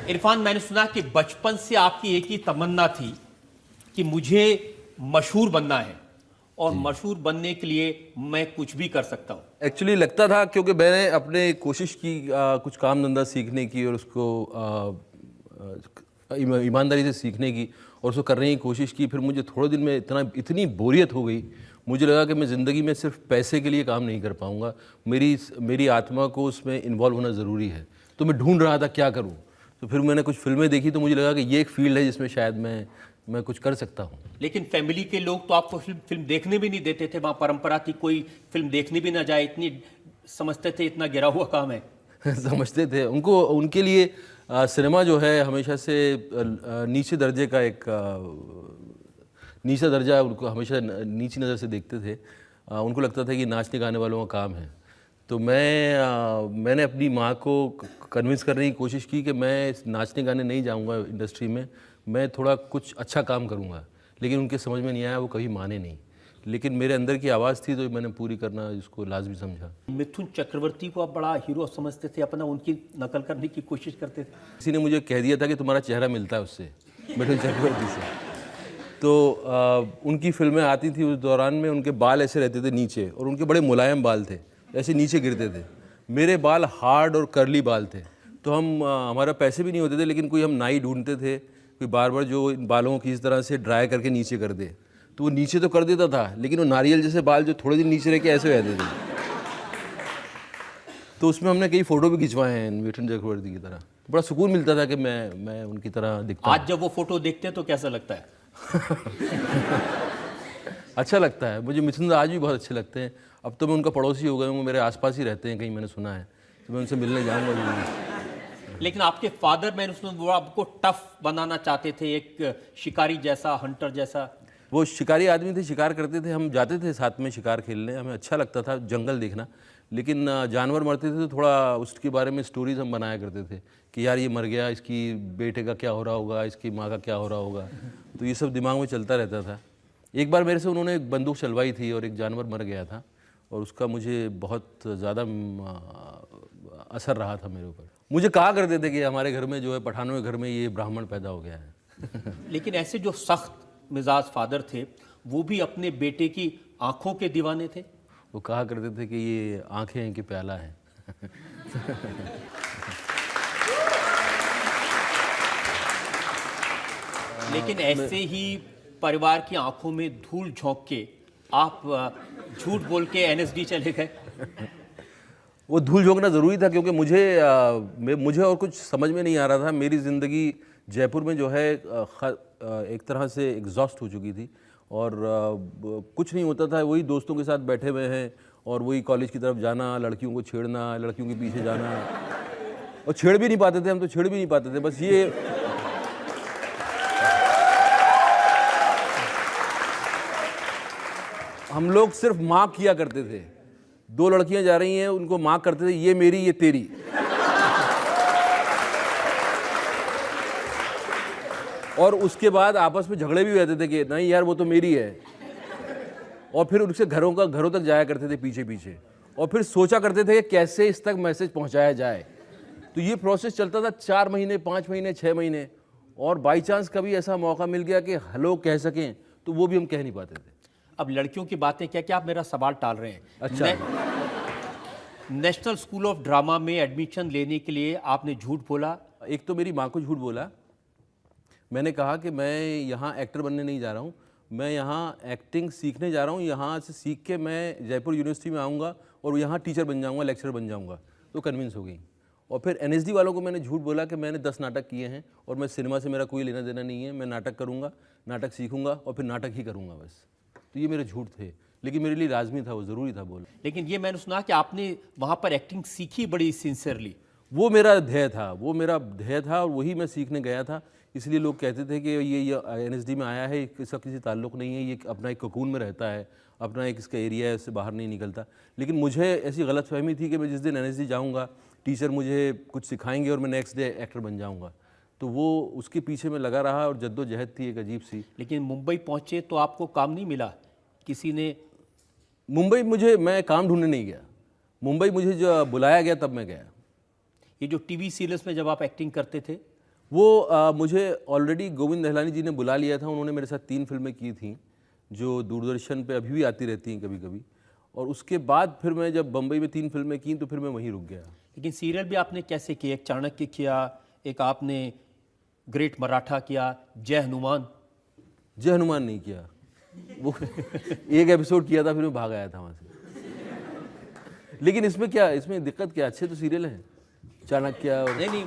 इरफान, मैंने सुना कि बचपन से आपकी एक ही तमन्ना थी कि मुझे मशहूर बनना है और मशहूर बनने के लिए मैं कुछ भी कर सकता हूँ। एक्चुअली लगता था, क्योंकि मैंने अपने कोशिश की कुछ काम धंधा सीखने की और उसको ईमानदारी से सीखने की और उसको करने की कोशिश की। फिर मुझे थोड़े दिन में इतनी बोरियत हो गई, मुझे लगा कि मैं ज़िंदगी में सिर्फ पैसे के लिए काम नहीं कर पाऊँगा, मेरी आत्मा को उसमें इन्वॉल्व होना ज़रूरी है। तो मैं ढूंढ रहा था क्या करूँ। तो फिर मैंने कुछ फिल्में देखी तो मुझे लगा कि ये एक फील्ड है जिसमें शायद मैं कुछ कर सकता हूँ। लेकिन फैमिली के लोग तो आपको फिल्म देखने भी नहीं देते थे। वहाँ परंपरा थी कोई फिल्म देखने भी ना जाए, इतनी समझते थे इतना गिरा हुआ काम है। समझते थे उनके लिए सिनेमा जो है हमेशा से नीचे दर्जे का एक नीचा दर्जा, उनको हमेशा नीची नज़र से देखते थे। उनको लगता था कि नाचने गाने वालों का काम है। तो मैंने अपनी माँ को कन्विंस करने की कोशिश की कि मैं नाचने गाने नहीं जाऊँगा इंडस्ट्री में, मैं थोड़ा कुछ अच्छा काम करूँगा। लेकिन उनके समझ में नहीं आया, वो कभी माने नहीं। लेकिन मेरे अंदर की आवाज़ थी तो मैंने पूरी करना इसको लाजमी समझा। मिथुन चक्रवर्ती को आप बड़ा हीरो समझते थे, अपना उनकी नकल करने की कोशिश करते थे। किसी ने मुझे कह दिया था कि तुम्हारा चेहरा मिलता है उससे, मिथुन चक्रवर्ती से। तो उनकी फिल्में आती थी उस दौरान में, उनके बाल ऐसे रहते थे नीचे और उनके बड़े मुलायम बाल थे, ऐसे नीचे गिरते थे। मेरे बाल हार्ड और कर्ली बाल थे। तो हमारा पैसे भी नहीं होते थे, लेकिन कोई हम नाई ढूंढते थे, कोई बार बार जो इन बालों को इस तरह से ड्राई करके नीचे कर दे। तो वो नीचे तो कर देता था, लेकिन वो नारियल जैसे बाल जो थोड़े दिन नीचे रह के ऐसे रहते थे। तो उसमें हमने कई फ़ोटो भी खिंचवाए हैं मिथुन चक्रवर्ती की तरह। बड़ा सुकून मिलता था कि मैं उनकी तरह दिखता हूँ। आज जब वो फोटो देखते हैं तो कैसा लगता है? अच्छा लगता है मुझे। मिथुन आज भी बहुत अच्छे लगते हैं। अब तो मैं उनका पड़ोसी हो गया हूँ, मेरे आसपास ही रहते हैं कहीं, मैंने सुना है। तो मैं उनसे मिलने जाऊँगा। लेकिन आपके फादर, मैंने सुना, वो आपको टफ बनाना चाहते थे, एक शिकारी जैसा, हंटर जैसा। वो शिकारी आदमी थे, शिकार करते थे, हम जाते थे साथ में शिकार खेलने, हमें अच्छा लगता था जंगल देखना। लेकिन जानवर मरते थे तो थोड़ा उसके बारे में स्टोरीज हम बनाया करते थे कि यार ये मर गया, इसकी बेटे का क्या हो रहा होगा, इसकी माँ का क्या हो रहा होगा। तो ये सब दिमाग में चलता रहता था। एक बार मेरे से उन्होंने एक बंदूक चलवाई थी और एक जानवर मर गया था और उसका मुझे बहुत ज़्यादा असर रहा था मेरे ऊपर। मुझे कहा करते थे कि हमारे घर में जो है, पठानों के घर में ये ब्राह्मण पैदा हो गया है। लेकिन ऐसे जो सख्त मिजाज फादर थे, वो भी अपने बेटे की आंखों के दीवाने थे। वो कहा करते थे कि ये आंखें हैं कि प्याला है। लेकिन ऐसे ही परिवार की आंखों में धूल झोंक के आप झूठ बोल के एनएसडी चले गए। वो धूल झोंकना ज़रूरी था, क्योंकि मुझे और कुछ समझ में नहीं आ रहा था। मेरी ज़िंदगी जयपुर में जो है एक तरह से एग्जॉस्ट हो चुकी थी और कुछ नहीं होता था। वही दोस्तों के साथ बैठे हुए हैं और वही कॉलेज की तरफ जाना, लड़कियों को छेड़ना, लड़कियों के पीछे जाना, और छेड़ भी नहीं पाते थे हम, तो छेड़ भी नहीं पाते थे। बस ये हम लोग सिर्फ मार्क किया करते थे। दो लड़कियां जा रही हैं, उनको मार्क करते थे, ये मेरी, ये तेरी। और उसके बाद आपस में झगड़े भी रहते थे कि नहीं यार वो तो मेरी है। और फिर उनसे घरों तक जाया करते थे पीछे पीछे, और फिर सोचा करते थे कि कैसे इस तक मैसेज पहुंचाया जाए। तो ये प्रोसेस चलता था 4 महीने, 5 महीने, 6 महीने। और बाई चांस कभी ऐसा मौका मिल गया कि हेलो कह सकें, तो वो भी हम कह नहीं पाते थे। अब लड़कियों की बातें क्या, क्या आप मेरा सवाल टाल रहे हैं? अच्छा। नेशनल स्कूल ऑफ ड्रामा में एडमिशन लेने के लिए आपने झूठ बोला। एक तो मेरी माँ को झूठ बोला। मैंने कहा कि मैं यहाँ एक्टर बनने नहीं जा रहा हूँ, मैं यहाँ एक्टिंग सीखने जा रहा हूँ। यहाँ से सीख के मैं जयपुर यूनिवर्सिटी में आऊँगा और यहाँ टीचर बन जाऊँगा, लेक्चरर बन जाऊँगा। तो कन्विंस हो गई। और फिर एनएसडी वालों को मैंने झूठ बोला कि मैंने 10 नाटक किए हैं और मैं सिनेमा से मेरा कोई लेना देना नहीं है, मैं नाटक करूँगा, नाटक सीखूँगा और फिर नाटक ही करूँगा बस। तो ये मेरे झूठ थे, लेकिन मेरे लिए लाजमी था, वो ज़रूरी था बोलना। लेकिन ये मैंने सुना कि आपने वहाँ पर एक्टिंग सीखी बड़ी सिंसियरली। वो मेरा ध्येय था और वही मैं सीखने गया था। इसलिए लोग कहते थे कि ये एनएसडी में आया है, इसका किसी ताल्लुक़ नहीं है, ये अपना एक कोकून में रहता है, अपना एक इसका एरिया है, इससे बाहर नहीं निकलता। लेकिन मुझे ऐसी गलतफहमी थी कि मैं जिस दिन एनएसडी जाऊँगा, टीचर मुझे कुछ सिखाएंगे और मैं नेक्स्ट डे एक्टर बन जाऊँगा। तो वो उसके पीछे मैं लगा रहा और जद्दोजहद थी एक अजीब सी। लेकिन मुंबई पहुँचे तो आपको काम नहीं मिला? किसी ने मुंबई मैं काम ढूंढने नहीं गया, मुंबई मुझे जो बुलाया गया तब मैं गया। ये जो टीवी सीरियल्स में जब आप एक्टिंग करते थे, वो मुझे ऑलरेडी गोविंद नहलानी जी ने बुला लिया था। उन्होंने मेरे साथ 3 फिल्में की थी जो दूरदर्शन पे अभी भी आती रहती हैं कभी कभी, और उसके बाद फिर मैं जब बम्बई में 3 फिल्में की तो फिर मैं वहीं रुक गया। लेकिन सीरियल भी आपने कैसे किए? एक चाणक्य किया, एक आपने ग्रेट मराठा किया, जय हनुमान। जय हनुमान नहीं किया, वो एक एपिसोड किया था, फिर मैं भाग आया था वहाँ से। लेकिन इसमें क्या, इसमें दिक्कत क्या, अच्छे तो सीरियल हैं चाणक्य और नहीं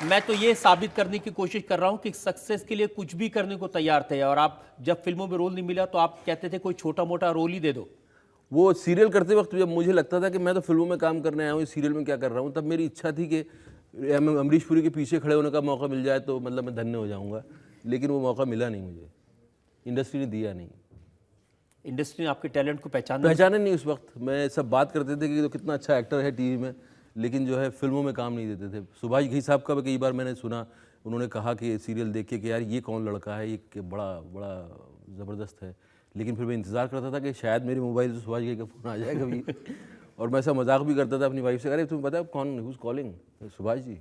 मैं तो ये साबित करने की कोशिश कर रहा हूं कि सक्सेस के लिए कुछ भी करने को तैयार थे, और आप जब फिल्मों में रोल नहीं मिला तो आप कहते थे कोई छोटा मोटा रोल ही दे दो। वो सीरियल करते वक्त जब मुझे लगता था कि मैं तो फिल्मों में काम करने आया हूँ, सीरियल में क्या कर रहा हूँ, तब मेरी इच्छा थी कि अमरीश पुरी के पीछे खड़े होने का मौका मिल जाए तो मतलब मैं धन्य हो जाऊँगा। लेकिन वो मौका मिला नहीं मुझे, इंडस्ट्री ने दिया नहीं। इंडस्ट्री ने आपके टैलेंट को पहचाना नहीं उस वक्त। मैं सब बात करते थे कि तो कितना अच्छा एक्टर है टीवी में, लेकिन जो है फिल्मों में काम नहीं देते थे। सुभाष घई साहब का भी कई बार मैंने सुना, उन्होंने कहा कि सीरियल देख के कि यार ये कौन लड़का है, ये बड़ा बड़ा ज़बरदस्त है। लेकिन फिर मैं इंतज़ार करता था कि शायद मेरे मोबाइल से सुभाष घई का फ़ोन आ जाए कभी। और मैं ऐसा मजाक भी करता था अपनी वाइफ से, अरे तुम्हें पता है कौन हुज कॉलिंग, सुभाष जी।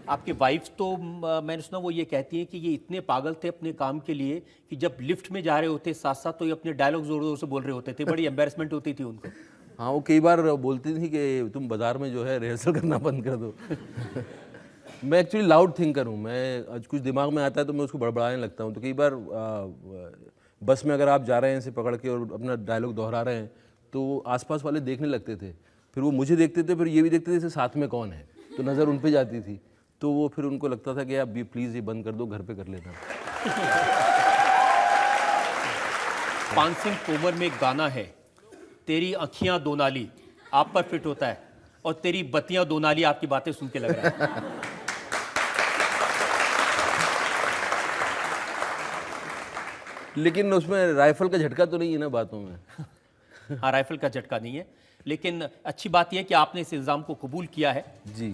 आपकी वाइफ तो मैंने सुना वो ये कहती है कि ये इतने पागल थे अपने काम के लिए कि जब लिफ्ट में जा रहे होते साथ साथ तो ये अपने डायलॉग जोर जोर से बोल रहे होते थे, बड़ी एम्बेरसमेंट होती थी उनको। हाँ, वो कई बार बोलती थी कि तुम बाजार में जो है रिहर्सल करना बंद कर दो। मैं एक्चुअली लाउड थिंकर हूँ, मैं आज कुछ दिमाग में आता है तो मैं उसको बड़बड़ाने लगता हूँ। तो कई बार बस में अगर आप जा रहे हैं ऐसे पकड़ के और अपना डायलॉग दोहरा रहे हैं तो आसपास वाले देखने लगते थे, फिर वो मुझे देखते थे, फिर ये भी देखते थे जैसे साथ में कौन है, तो नज़र उन पे जाती थी। तो वो फिर उनको लगता था कि आप प्लीज़ ये बंद कर दो, घर पे कर लेना। पान सिंह तोमर में एक गाना है, तेरी आँखियाँ दो नाली, आप पर फिट होता है, और तेरी बत्तियां दो नाली आपकी बातें सुन के लग रहा है। लेकिन उसमें राइफल का झटका तो नहीं है ना बातों में। हाँ, राइफल का झटका नहीं है, लेकिन अच्छी बात यह है कि आपने इस इल्ज़ाम को कबूल किया है। जी।